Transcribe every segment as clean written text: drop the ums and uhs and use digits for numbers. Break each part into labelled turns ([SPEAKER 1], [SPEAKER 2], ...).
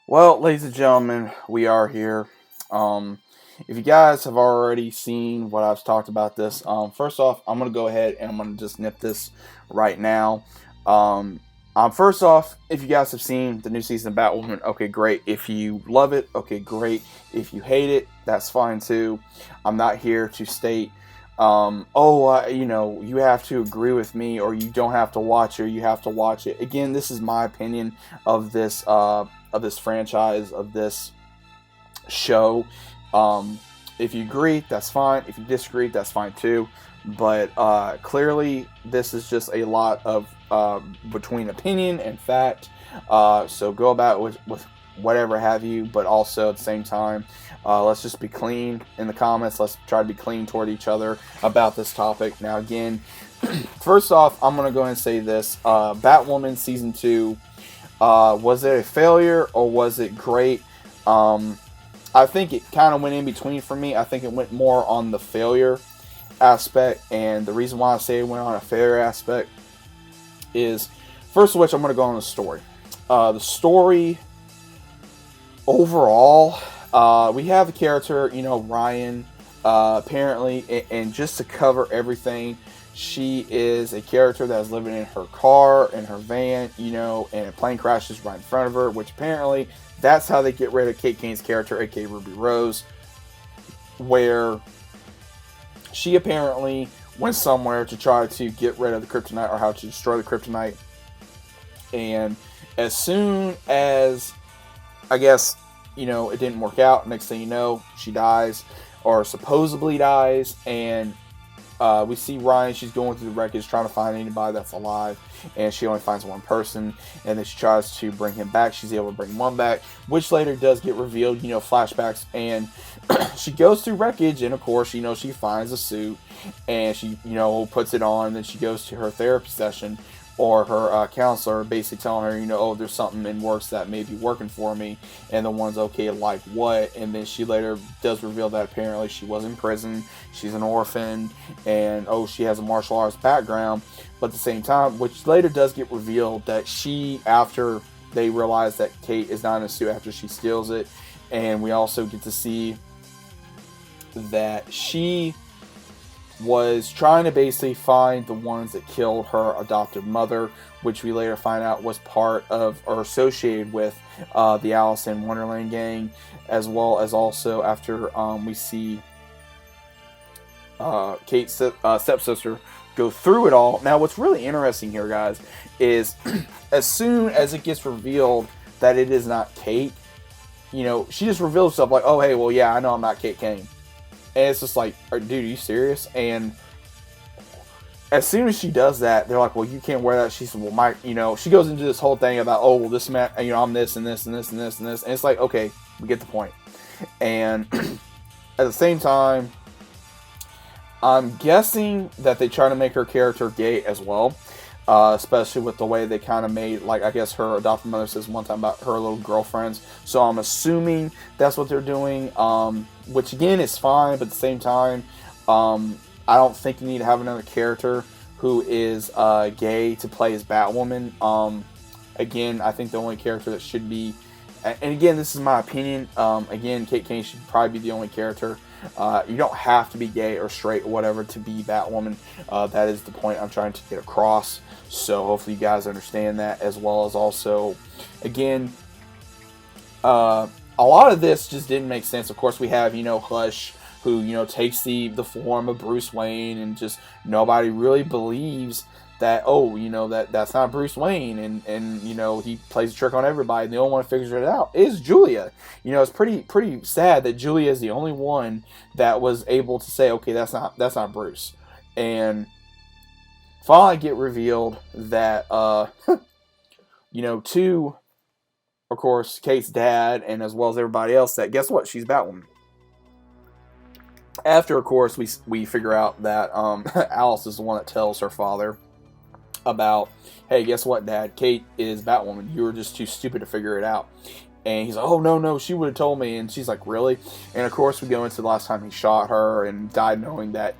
[SPEAKER 1] Well, ladies and gentlemen, we are here. Um, if you guys have already seen what I've talked about this, first off, I'm gonna go ahead and I'm gonna just nip this right now. Um, First off, if you guys have seen the new season of Batwoman, okay, great. If you love it, okay, great. If you hate it, that's fine too. I'm not here to state, you have to agree with me, or you don't have to watch it, or you have to watch it. Again, this is my opinion of this franchise, of this show. If you agree, that's fine. If you disagree, that's fine too. But clearly, this is just a lot of between opinion and fact. So go about it with whatever have you. But also at the same time, let's just be clean in the comments. Let's try to be clean toward each other about this topic. Now, again, first off, I'm gonna go ahead and say this: Batwoman season 2. Was it a failure or was it great? I think it kind of went in between for me. I think it went more on the failure aspect, and the reason why I say it went on a failure aspect is, first of which, I'm going to go on the story. The story overall, we have the character, Ryan. Apparently, and just to cover everything, she is a character that is living in her car, in her van, and a plane crashes right in front of her, which apparently that's how they get rid of Kate Kane's character, aka Ruby Rose, where she apparently went somewhere to try to get rid of the kryptonite, or how to destroy the kryptonite. And as soon as, I guess, it didn't work out, next thing you know, she dies, or supposedly dies, and we see Ryan. She's going through the wreckage trying to find anybody that's alive, and she only finds one person, and then she tries to bring him back. She's able to bring one back, which later does get revealed, flashbacks, and she goes through wreckage, and of course, she finds a suit, and she, puts it on, and then she goes to her therapy session, or her counselor, basically telling her, oh, there's something in works that may be working for me, and the one's okay, like what? And then she later does reveal that apparently she was in prison, she's an orphan, and she has a martial arts background. But at the same time, which later does get revealed, that she, after they realize that Kate is not in a suit after she steals it, and we also get to see that she was trying to basically find the ones that killed her adopted mother, which we later find out was part of, or associated with, the Alice in Wonderland gang, as well as also after we see Kate's stepsister go through it all. Now, what's really interesting here, guys, is as soon as it gets revealed that it is not Kate, she just reveals stuff like, oh, hey, well, yeah, I know I'm not Kate Kane. And it's just like, dude, are you serious? And as soon as she does that, they're like, well, you can't wear that. She said, well, she goes into this whole thing about, oh, well, this man, I'm this and this and this and this and this. And it's like, okay, we get the point. And at the same time, I'm guessing that they try to make her character gay as well. Especially with the way they kind of made, like, I guess her adopted mother says one time about her little girlfriends. So I'm assuming that's what they're doing, which again is fine, but at the same time, I don't think you need to have another character who is gay to play as Batwoman. Again, I think the only character that should be, and again, this is my opinion, again, Kate Kane should probably be the only character. You don't have to be gay or straight or whatever to be Batwoman. That is the point I'm trying to get across. So hopefully you guys understand that, as well as also, again, a lot of this just didn't make sense. Of course, we have, Hush, who, takes the form of Bruce Wayne, and just nobody really believes that, that's not Bruce Wayne, and he plays a trick on everybody, and the only one who figures it out is Julia. It's pretty sad that Julia is the only one that was able to say, okay, that's not Bruce. And finally get revealed that to, of course, Kate's dad, and as well as everybody else, that guess what, she's Batwoman. After, of course, we figure out that Alice is the one that tells her father about, hey, guess what, Dad? Kate is Batwoman. You were just too stupid to figure it out. And he's like, oh, no, she would have told me. And she's like, really? And of course, we go into the last time he shot her and died knowing that,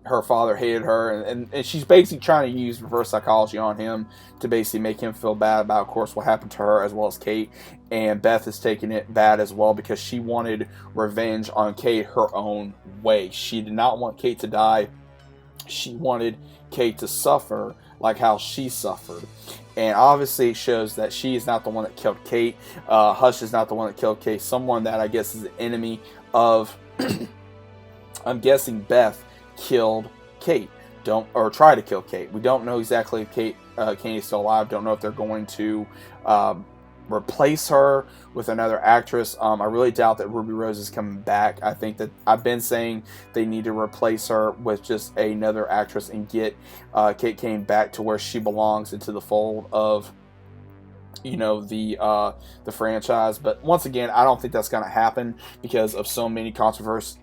[SPEAKER 1] her father hated her, and she's basically trying to use reverse psychology on him to basically make him feel bad about, of course, what happened to her as well as Kate. And Beth is taking it bad as well because she wanted revenge on Kate her own way. She did not want Kate to die. She wanted Kate to suffer like how she suffered. And obviously it shows that she is not the one that killed Kate. Hush is not the one that killed Kate. Someone that I guess is an enemy of I'm guessing Beth killed Kate. Or try to kill Kate. We don't know exactly if Kate is still alive. Don't know if they're going to replace her with another actress. I really doubt that Ruby Rose is coming back. I think that I've been saying they need to replace her with just another actress and get Kate Kane back to where she belongs, into the fold of the franchise. But once again, I don't think that's going to happen because of so many controversy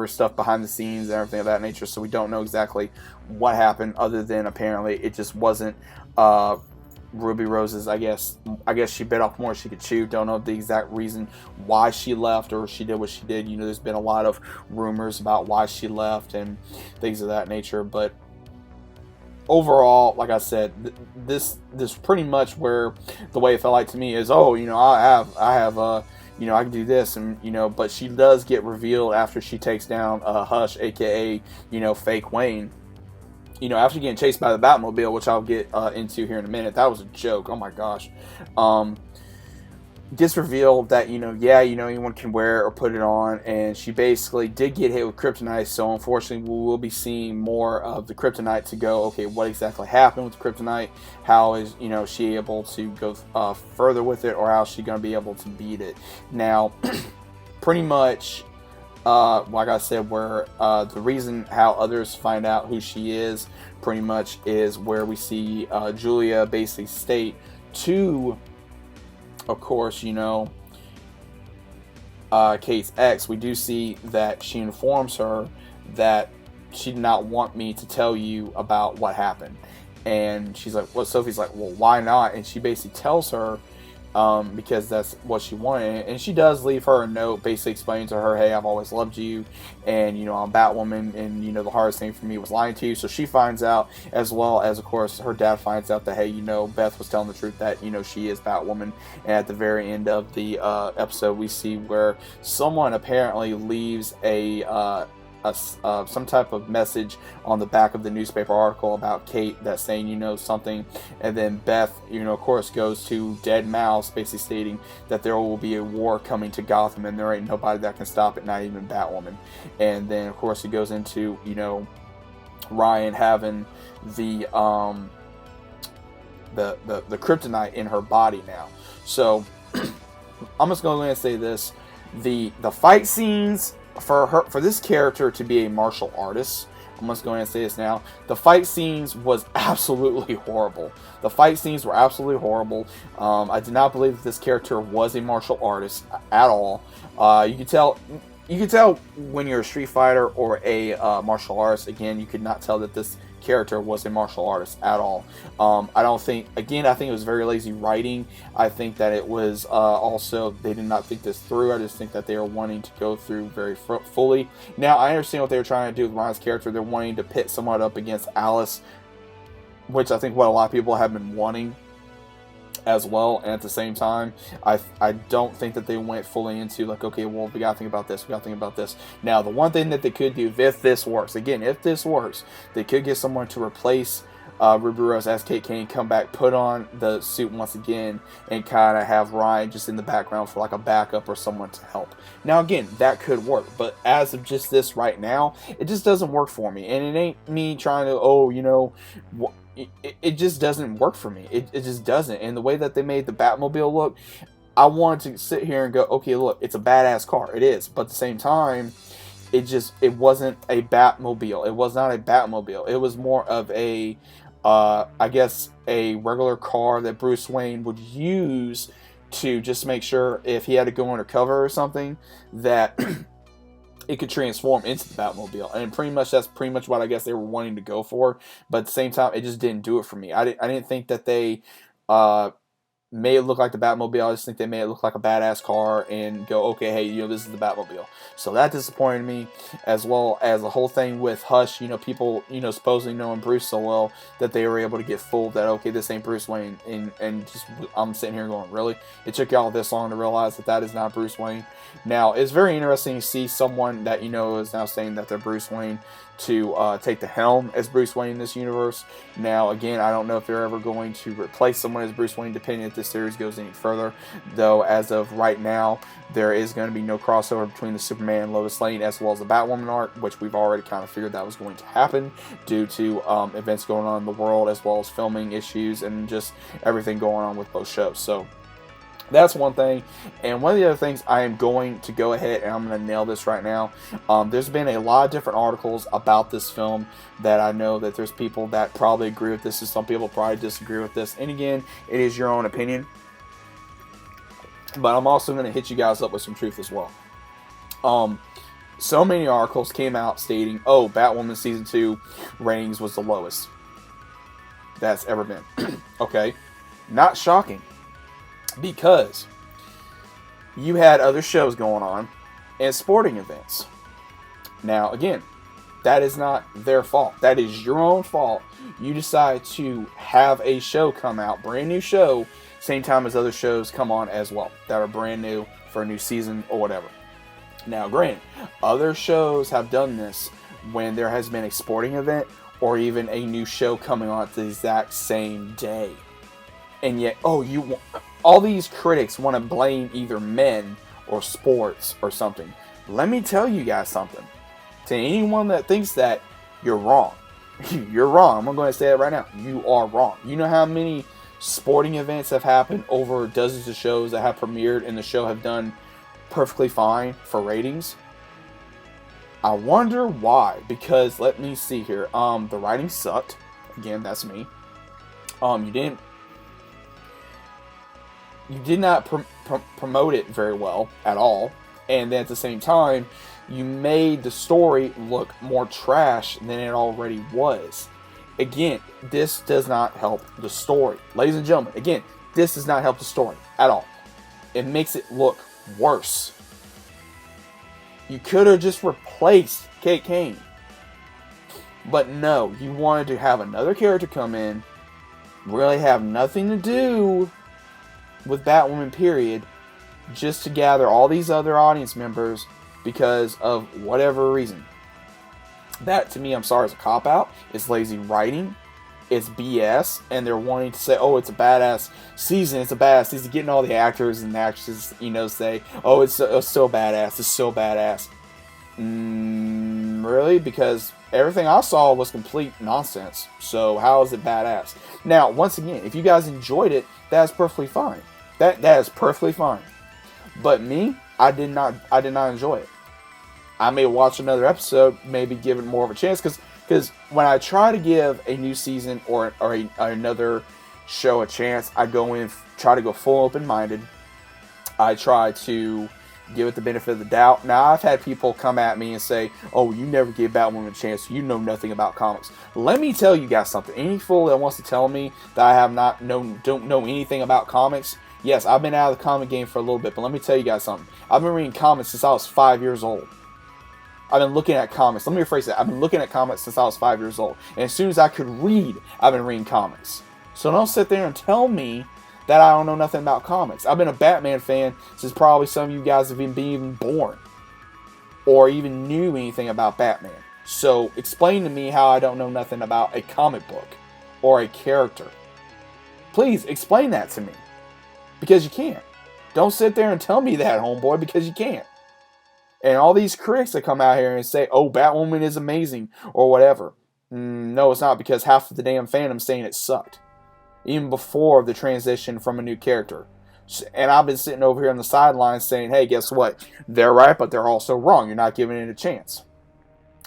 [SPEAKER 1] stuff behind the scenes and everything of that nature. So we don't know exactly what happened, other than apparently it just wasn't Ruby Rose's. I guess she bit off more she could chew. Don't know the exact reason why she left or she did what she did. There's been a lot of rumors about why she left and things of that nature. But overall, like I said, this pretty much where the way it felt like to me is, I have I can do this, and but she does get revealed after she takes down Hush, aka fake Wayne. After getting chased by the Batmobile, which I'll get into here in a minute. That was a joke. Oh my gosh. Gets revealed that anyone can wear it or put it on, and she basically did get hit with kryptonite. So unfortunately, we will be seeing more of the kryptonite to go. Okay, what exactly happened with the kryptonite? How is she able to go further with it, or how is she going to be able to beat it? Now, pretty much, like I said, where the reason how others find out who she is, pretty much is where we see Julia basically state to, of course, Kate's ex. We do see that she informs her that she did not want me to tell you about what happened. And she's like, well, Sophie's like, well, why not? And she basically tells her because that's what she wanted. And she does leave her a note, basically explaining to her, hey, I've always loved you, and I'm Batwoman, and the hardest thing for me was lying to you. So she finds out, as well as, of course, her dad finds out that, hey, Beth was telling the truth, that she is Batwoman. And at the very end of the episode, we see where someone apparently leaves some type of message on the back of the newspaper article about Kate that's saying something, and then Beth of course goes to Dead Mouse, basically stating that there will be a war coming to Gotham and there ain't nobody that can stop it, not even Batwoman. And then of course it goes into Ryan having the kryptonite in her body now. So I'm just going to say this: the fight scenes for this character to be a martial artist, I'm just going to say this now, the fight scenes was absolutely horrible. The fight scenes were absolutely horrible. I did not believe that this character was a martial artist at all. You could tell when you're a street fighter or a martial artist. Again, you could not tell that this character was a martial artist at all. I think it was very lazy writing. I think that it was also, they did not think this through. I just think that they were wanting to go through very fully. Now, I understand what they were trying to do with Ryan's character. They're wanting to pit someone up against Alice, which I think what a lot of people have been wanting as well. And at the same time, I don't think that they went fully into like, okay, well, we gotta think about this. Now, the one thing that they could do, if this works, they could get someone to replace Ruby Rose as Kate Kane, come back, put on the suit once again, and kind of have Ryan just in the background for like a backup or someone to help. Now, again, that could work, but as of just this right now, it just doesn't work for me. And it ain't me trying to, it just doesn't work for me. It just doesn't. And the way that they made the Batmobile look, I wanted to sit here and go, okay, look, it's a badass car. It is. But at the same time, it wasn't a Batmobile. It was not a Batmobile. It was more of a, I guess, a regular car that Bruce Wayne would use to just make sure if he had to go undercover or something, that it could transform into the Batmobile. And that's pretty much what I guess they were wanting to go for. But at the same time, it just didn't do it for me. I didn't think that they made it look like the Batmobile. I just think they made it look like a badass car and go, okay, hey, this is the Batmobile. So that disappointed me, as well as the whole thing with Hush. People, supposedly knowing Bruce so well that they were able to get fooled that, okay, this ain't Bruce Wayne. And just, I'm sitting here going, really? It took y'all this long to realize that is not Bruce Wayne? Now, it's very interesting to see someone that is now saying that they're Bruce Wayne to take the helm as Bruce Wayne in this universe. Now, again, I don't know if they're ever going to replace someone as Bruce Wayne, depending if this series goes any further. Though, as of right now, there is going to be no crossover between the Superman and Lois Lane as well as the Batwoman arc, which we've already kind of figured that was going to happen due to events going on in the world, as well as filming issues and just everything going on with both shows. So that's one thing. And one of the other things, I am going to go ahead and I'm going to nail this right now. There's been a lot of different articles about this film that I know that there's people that probably agree with this and some people probably disagree with this. And again, it is your own opinion. But I'm also going to hit you guys up with some truth as well. So many articles came out stating, oh, Batwoman Season 2 ratings was the lowest that's ever been. Okay, not shocking. Because you had other shows going on and sporting events. Now, again, that is not their fault. That is your own fault. You decide to have a show come out, brand new show, same time as other shows come on as well that are brand new for a new season or whatever. Now, granted, other shows have done this when there has been a sporting event or even a new show coming on at the exact same day. And yet, all these critics want to blame either men or sports or something. Let me tell you guys something. To anyone that thinks that, you're wrong. You're wrong. I'm going to say it right now. You are wrong. You know how many sporting events have happened over dozens of shows that have premiered and the show have done perfectly fine for ratings? I wonder why. Because, let me see here. The writing sucked. Again, that's me. You did not promote it very well at all. And then at the same time, you made the story look more trash than it already was. Again, this does not help the story. Ladies and gentlemen, again, this does not help the story at all. It makes it look worse. You could have just replaced Kate Kane. But no, you wanted to have another character come in, really have nothing to do with Batwoman, period, just to gather all these other audience members because of whatever reason. That, to me, I'm sorry, is a cop-out. It's lazy writing. It's BS. And they're wanting to say, oh, it's a badass season. It's a badass season. Getting all the actors and actresses, say, oh, it's so badass. It's so badass. Really? Because everything I saw was complete nonsense. So how is it badass? Now, once again, if you guys enjoyed it, that's perfectly fine. That is perfectly fine. But me, I did not enjoy it. I may watch another episode, maybe give it more of a chance, because when I try to give a new season or another show a chance, I go in, try to go full open-minded. I try to give it the benefit of the doubt. Now, I've had people come at me and say, oh, you never gave Batwoman a chance. You know nothing about comics. Let me tell you guys something. Any fool that wants to tell me that I have don't know anything about comics, yes, I've been out of the comic game for a little bit, but let me tell you guys something. I've been reading comics since I was 5 years old. I've been looking at comics. Let me rephrase that. I've been looking at comics since I was 5 years old. And as soon as I could read, I've been reading comics. So don't sit there and tell me that I don't know nothing about comics. I've been a Batman fan since probably some of you guys have been even born. Or even knew anything about Batman. So explain to me how I don't know nothing about a comic book. Or a character. Please, explain that to me. Because you can't. Don't sit there and tell me that, homeboy, because you can't. And all these critics that come out here and say, oh, Batwoman is amazing, or whatever. No, it's not, because half of the damn fandom's saying it sucked. Even before the transition from a new character. And I've been sitting over here on the sidelines saying, hey, guess what? They're right, but they're also wrong. You're not giving it a chance.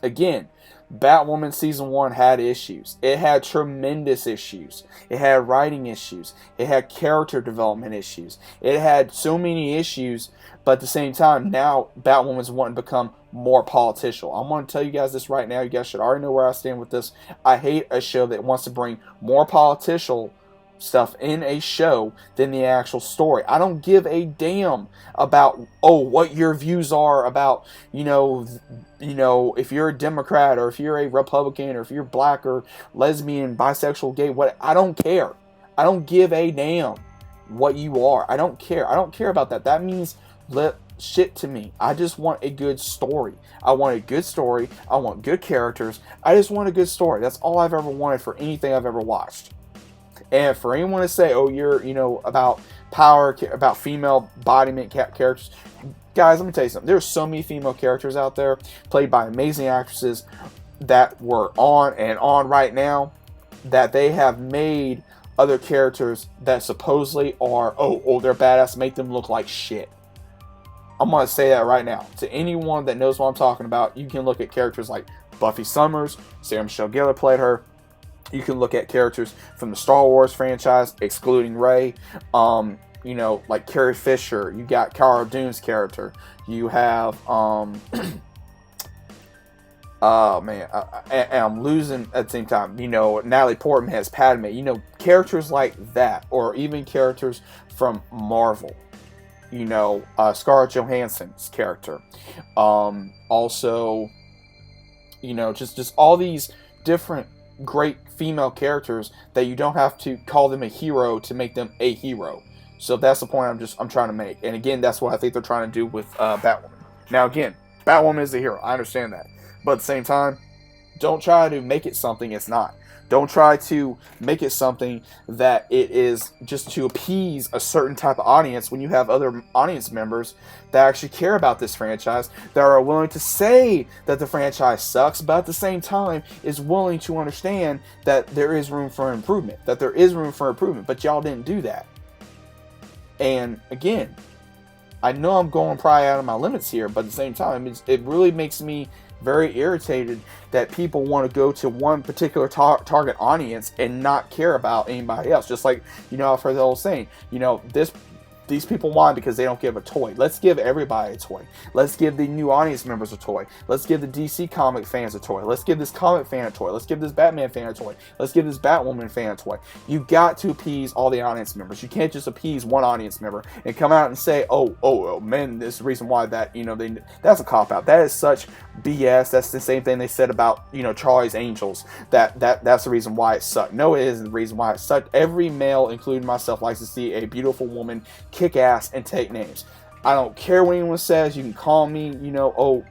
[SPEAKER 1] Again, Batwoman Season 1 had issues. It had tremendous issues. It had writing issues. It had character development issues. It had so many issues, but at the same time, now Batwoman's wanting to become more political. I'm going to tell you guys this right now. You guys should already know where I stand with this. I hate a show that wants to bring more political stuff in a show than the actual story. I don't give a damn about what your views are about, if you're a Democrat or if you're a Republican or if you're black or lesbian, bisexual, gay, what. I don't care. I don't give a damn what you are. I don't care. I don't care about that. That means shit to me. I just want a good story. I want a good story. I want good characters. I just want a good story. That's all I've ever wanted for anything I've ever watched. And for anyone to say, you're, about power, about female embodiment characters, guys, let me tell you something. There's so many female characters out there played by amazing actresses that were on and on right now that they have made other characters that supposedly are, they're badass, make them look like shit. I'm going to say that right now. To anyone that knows what I'm talking about, you can look at characters like Buffy Summers, Sarah Michelle Gellar played her. You can look at characters from the Star Wars franchise, excluding Rey. Like Carrie Fisher. You got Cara Dune's character. You have, oh man, and I'm losing at the same time. Natalie Portman has Padme. Characters like that, or even characters from Marvel. Scarlett Johansson's character. Also, just all these different great female characters that you don't have to call them a hero to make them a hero. So that's the point I'm trying to make. And again, that's what I think they're trying to do with Batwoman. Now again, Batwoman is a hero. I understand that. But at the same time, don't try to make it something it's not. Don't try to make it something that it is just to appease a certain type of audience when you have other audience members that actually care about this franchise, that are willing to say that the franchise sucks, but at the same time is willing to understand that there is room for improvement. But y'all didn't do that. And again, I know I'm going probably out of my limits here, but at the same time, it really makes me very irritated that people want to go to one particular target audience and not care about anybody else. Just like, I've heard the old saying, these people want because they don't give a toy. Let's give everybody a toy. Let's give the new audience members a toy. Let's give the DC comic fans a toy. Let's give this comic fan a toy. Let's give this Batman fan a toy. Let's give this Batwoman fan a toy. You got to appease all the audience members. You can't just appease one audience member and come out and say, man, this is the reason why that, that's a cop-out. That is such BS. That's the same thing they said about, Charlie's Angels. That's the reason why it sucked. No, it isn't the reason why it sucked. Every male, including myself, likes to see a beautiful woman kick ass and take names. I don't care what anyone says. You can call me,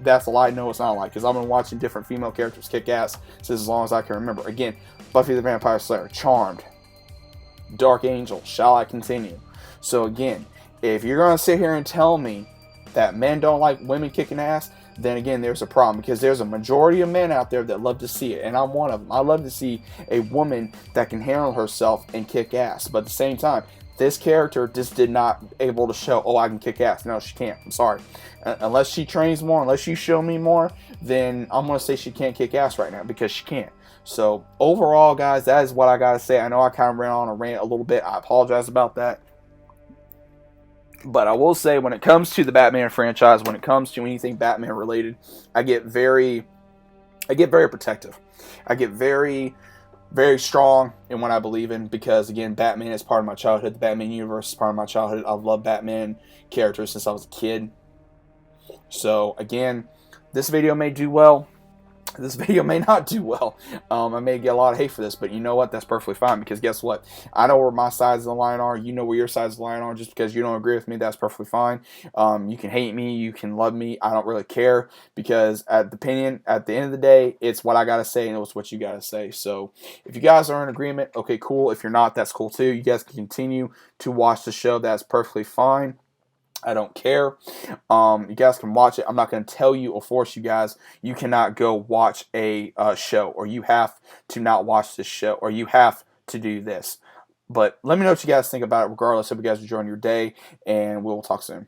[SPEAKER 1] that's a lie. No, it's not a lie, because I've been watching different female characters kick ass since as long as I can remember. Again, Buffy the Vampire Slayer, Charmed, Dark Angel, shall I continue? So again, if you're going to sit here and tell me that men don't like women kicking ass, then again, there's a problem, because there's a majority of men out there that love to see it, and I'm one of them. I love to see a woman that can handle herself and kick ass, but at the same time, this character just did not able to show, I can kick ass. No, she can't. I'm sorry. Unless she trains more, unless you show me more, then I'm going to say she can't kick ass right now, because she can't. So overall, guys, that is what I got to say. I know I kind of ran on a rant a little bit. I apologize about that. But I will say, when it comes to the Batman franchise, when it comes to anything Batman related, I get very protective. I get very strong in what I believe in, because again, Batman is part of my childhood. The Batman universe is part of my childhood. I've loved Batman characters since I was a kid. So again, this video may do well. This video may not do well. I may get a lot of hate for this, but you know what? That's perfectly fine, because guess what? I know where my sides of the line are. You know where your sides of the line are. Just because you don't agree with me, that's perfectly fine. You can hate me. You can love me. I don't really care, because at the end of the day, it's what I got to say, and it's what you got to say. So if you guys are in agreement, okay, cool. If you're not, that's cool too. You guys can continue to watch the show. That's perfectly fine. I don't care. You guys can watch it. I'm not going to tell you or force you guys. You cannot go watch a show, or you have to not watch this show, or you have to do this. But let me know what you guys think about it regardless. Hope you guys are enjoying your day, and we'll talk soon.